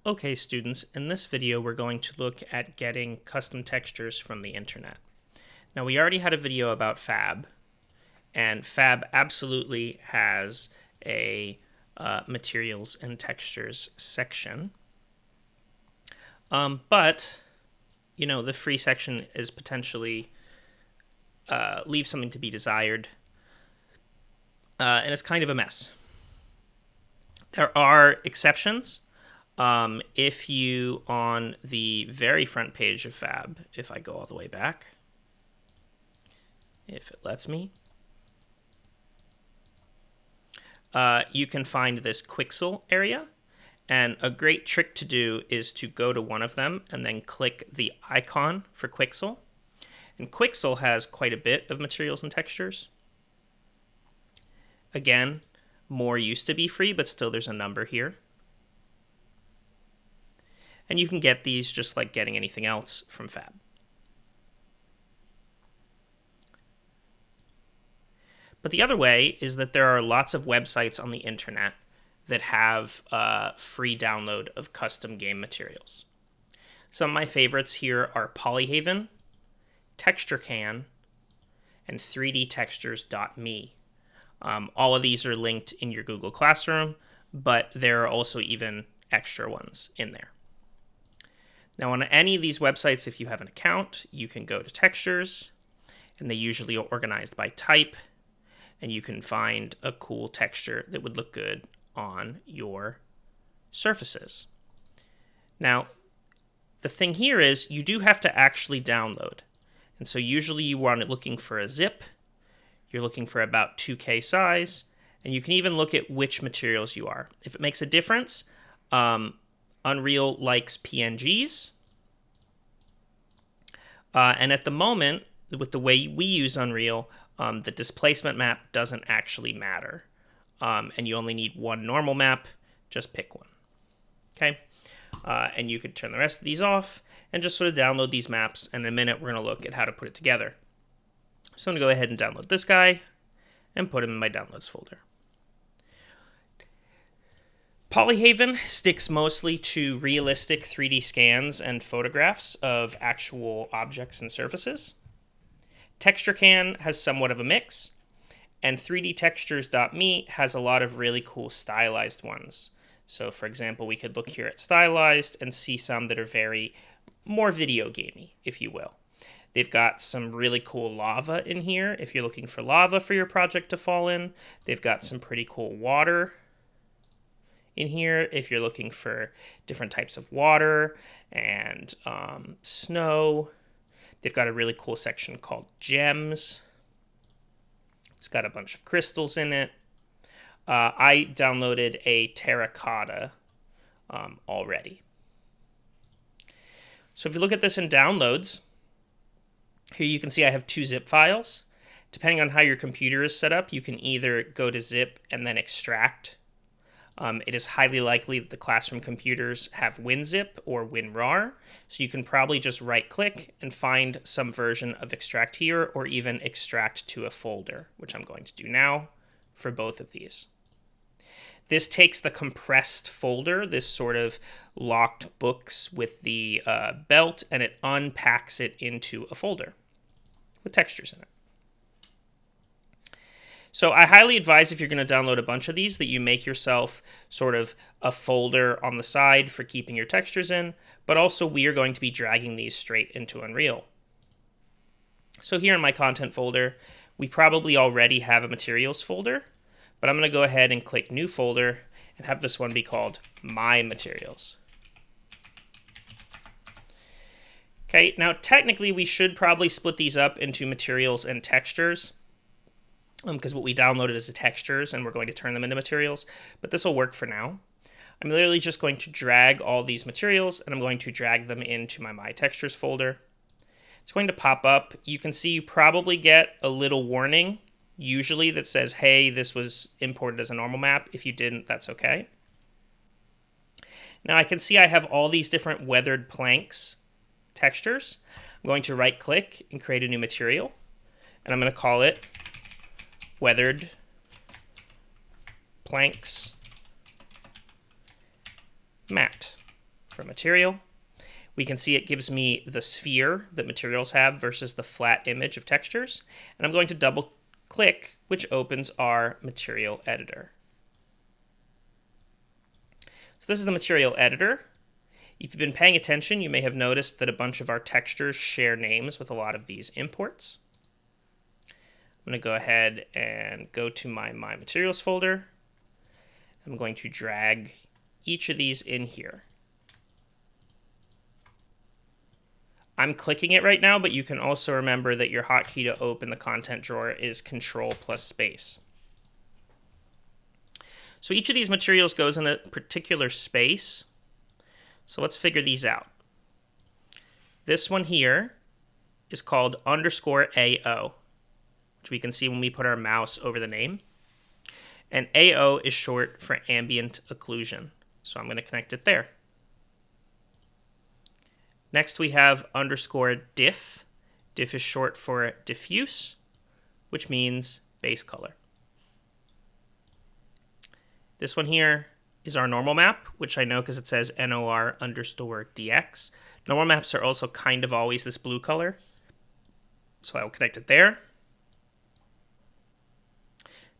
Okay, students, in this video we're going to look at getting custom textures from the internet. Now, we already had a video about Fab, and Fab absolutely has a materials and textures section. But, you know, the free section is potentially leaves something to be desired, and it's kind of a mess. There are exceptions. If you, on the very front page of Fab, if I go all the way back, if it lets me, you can find this Quixel area. And a great trick to do is to go to one of them and then click the icon for Quixel. And Quixel has quite a bit of materials and textures. Again, more used to be free, but still there's a number here. And you can get these just like getting anything else from Fab. But the other way is that there are lots of websites on the internet that have free download of custom game materials. Some of my favorites here are Polyhaven, TextureCan, and 3dtextures.me. All of these are linked in your Google Classroom, but there are also even extra ones in there. Now, on any of these websites, if you have an account, you can go to textures, and they usually are organized by type, and you can find a cool texture that would look good on your surfaces. Now, the thing here is you do have to actually download. And so usually you want it looking for a zip. You're looking for about 2K size, and you can even look at which materials you are. If it makes a difference, Unreal likes PNGs. And at the moment, with the way we use Unreal, the displacement map doesn't actually matter. And you only need one normal map. Just pick one. Okay? And you could turn the rest of these off and just sort of download these maps. And in a minute, we're going to look at how to put it together. So I'm going to go ahead and download this guy and put him in my downloads folder. Polyhaven sticks mostly to realistic 3D scans and photographs of actual objects and surfaces. TextureCan has somewhat of a mix, and 3dtextures.me has a lot of really cool stylized ones. So, for example, we could look here at stylized and see some that are very more video gamey, if you will. They've got some really cool lava in here if you're looking for lava for your project to fall in. They've got some pretty cool water in here if you're looking for different types of water and snow. They've got a really cool section called gems. It's got a bunch of crystals in it. I downloaded a terracotta already. So if you look at this in downloads, here you can see I have 2 zip files. Depending on how your computer is set up, you can either go to zip and then extract. It is highly likely that the classroom computers have WinZip or WinRAR, so you can probably just right-click and find some version of extract here, or even extract to a folder, which I'm going to do now for both of these. This takes the compressed folder, this sort of locked books with the belt, and it unpacks it into a folder with textures in it. So I highly advise, if you're going to download a bunch of these, that you make yourself sort of a folder on the side for keeping your textures in, but also we are going to be dragging these straight into Unreal. So here in my content folder, we probably already have a materials folder, but I'm going to go ahead and click new folder and have this one be called My Materials. Okay, now technically we should probably split these up into materials and textures, because what we downloaded is the textures and we're going to turn them into materials, but this will work for now. I'm literally just going to drag all these materials and I'm going to drag them into my Textures folder. It's going to pop up. You can see you probably get a little warning, usually, that says, hey, this was imported as a normal map. If you didn't, that's okay. Now I can see I have all these different weathered planks textures. I'm going to right click and create a new material, and I'm going to call it Weathered Planks Matte. for material. We can see it gives me the sphere that materials have versus the flat image of textures. And I'm going to double click, which opens our material editor. So this is the material editor. If you've been paying attention, you may have noticed that a bunch of our textures share names with a lot of these imports. I'm going to go ahead and go to my Materials folder. I'm going to drag each of these in here. I'm clicking it right now, but you can also remember that your hotkey to open the content drawer is Control plus space. So each of these materials goes in a particular space. So let's figure these out. This one here is called _AO, which we can see when we put our mouse over the name. And AO is short for ambient occlusion. So I'm going to connect it there. Next we have _diff. Diff is short for diffuse, which means base color. This one here is our normal map, which I know because it says NOR_DX. Normal maps are also kind of always this blue color, so I will connect it there.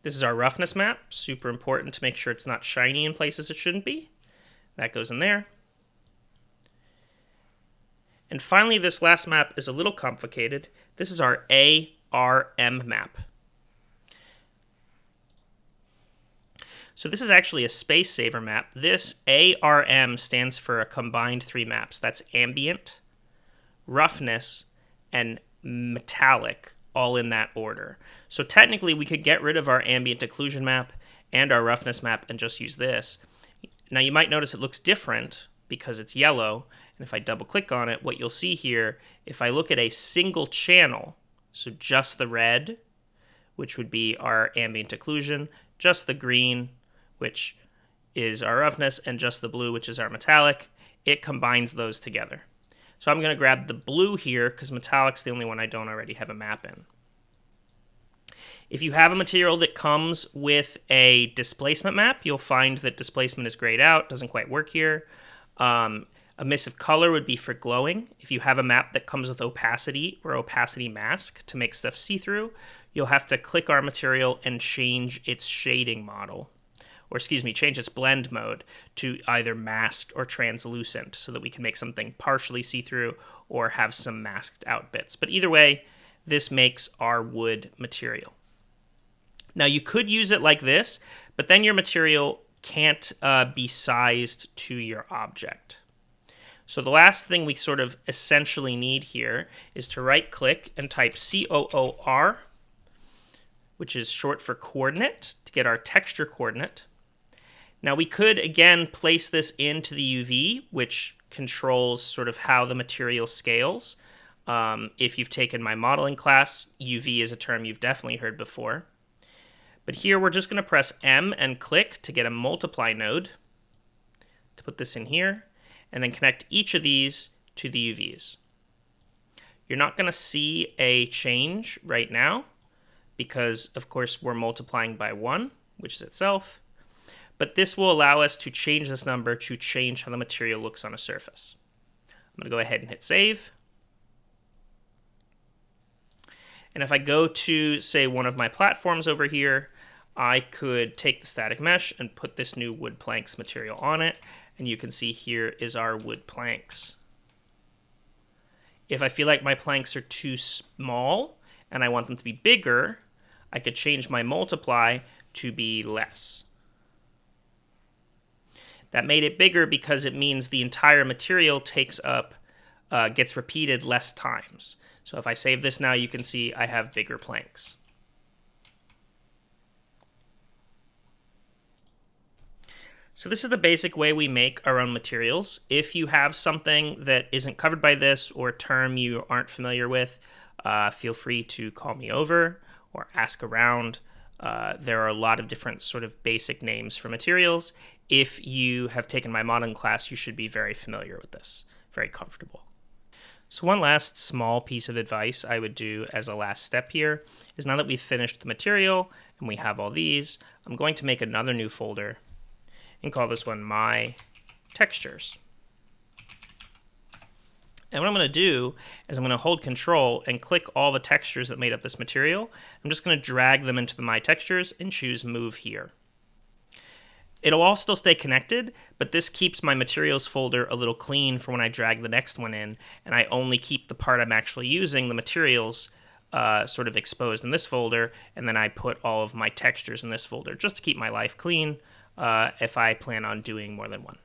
This is our roughness map, super important to make sure it's not shiny in places it shouldn't be. That goes in there. And finally, this last map is a little complicated. This is our ARM map. So this is actually a space saver map. This ARM stands for a combined 3 maps. That's ambient, roughness, and metallic, all in that order. So technically, we could get rid of our ambient occlusion map and our roughness map and just use this. Now you might notice it looks different because it's yellow. And if I double click on it, what you'll see here, if I look at a single channel, so just the red, which would be our ambient occlusion, just the green, which is our roughness, and just the blue, which is our metallic, it combines those together. So I'm going to grab the blue here because metallic's the only one I don't already have a map in. If you have a material that comes with a displacement map, you'll find that displacement is grayed out, doesn't quite work here. Emissive color would be for glowing. If you have a map that comes with opacity or opacity mask to make stuff see-through, you'll have to click our material and change its shading model. Or excuse me, change its blend mode to either masked or translucent so that we can make something partially see-through or have some masked out bits. But either way, this makes our wood material. Now you could use it like this, but then your material can't be sized to your object. So the last thing we sort of essentially need here is to right-click and type COOR, which is short for coordinate, to get our texture coordinate. Now we could, again, place this into the UV, which controls sort of how the material scales. If you've taken my modeling class, UV is a term you've definitely heard before. But here we're just going to press M and click to get a multiply node, to put this in here, and then connect each of these to the UVs. You're not going to see a change right now because, of course, we're multiplying by 1, which is itself. But this will allow us to change this number to change how the material looks on a surface. I'm going to go ahead and hit save. And if I go to, say, one of my platforms over here, I could take the static mesh and put this new wood planks material on it. And you can see here is our wood planks. If I feel like my planks are too small and I want them to be bigger, I could change my multiply to be less. That made it bigger because it means the entire material takes up, gets repeated less times. So if I save this now, you can see I have bigger planks. So this is the basic way we make our own materials. If you have something that isn't covered by this or a term you aren't familiar with, feel free to call me over or ask around. There are a lot of different sort of basic names for materials. If you have taken my modeling class, you should be very familiar with this, very comfortable. So one last small piece of advice I would do as a last step here is now that we've finished the material and we have all these, I'm going to make another new folder and call this one My Textures. And what I'm going to do is I'm going to hold Control and click all the textures that made up this material. I'm just going to drag them into My Textures and choose Move Here. It'll all still stay connected, but this keeps my materials folder a little clean for when I drag the next one in, and I only keep the part I'm actually using, the materials, sort of exposed in this folder, and then I put all of my textures in this folder just to keep my life clean if I plan on doing more than one.